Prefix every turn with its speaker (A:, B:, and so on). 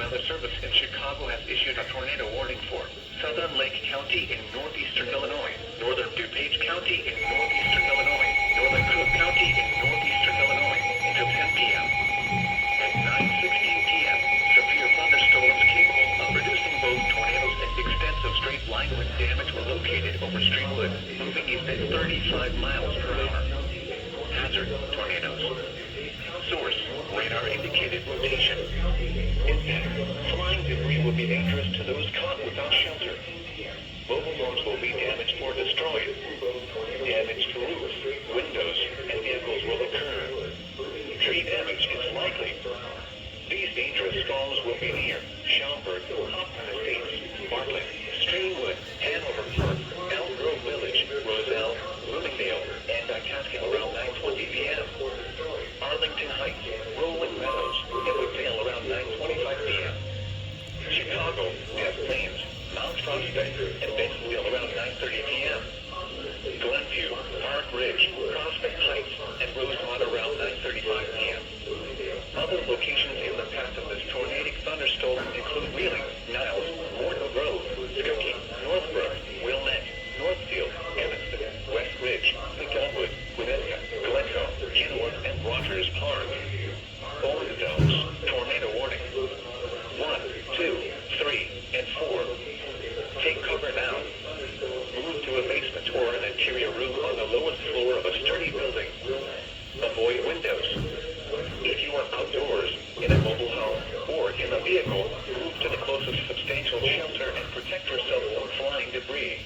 A: Weather Service in Chicago has issued a tornado warning for Southern Lake County in northeastern Illinois, northern DuPage County in northeastern Illinois, northern Cook County in northeastern Illinois until 10 p.m. At 9:16 p.m., severe thunderstorms capable of producing both tornadoes and extensive straight line wind damage were located over Streamwood, moving east at 35 miles per hour. Hazard: tornadoes. Source: radar indicated rotation. Impact: flying debris will be dangerous to those caught without shelter. Mobile homes will be damaged or destroyed. Damage to roofs, windows, and vehicles will occur. Tree damage is likely. These dangerous storms will be near Schaumburg, Hoffman Estates, Bartlett, Streamwood, Hanover Park, Elm Grove Village, Roselle, Bloomingdale, and Itasca around 9:20 p.m. Arlington Heights, Rolling Meadows, and Woodvale around 9:25 p.m. Chicago, Des Plaines, Mount Prospect, and Bentonville around 9:30 p.m. Glenview, Park Ridge, Prospect Heights, and Rosemont around 9:35 p.m. Other locations in the path of this tornadic thunderstorm include Wheeling, Niles, Morton Grove, Skokie, Northbrook, Wilmette, Northfield, Evanston, West Ridge, Elmwood, Winnetka, Glencoe, Kenworth, and Rogers Park. Orange zones, tornado warning. 1, 2, 3, and 4. Take cover now. Move to a basement or an interior room on the lowest floor of a sturdy building. Avoid windows. If you are outdoors, in a mobile home, or in a vehicle, move to the closest substantial shelter and protect yourself from flying debris.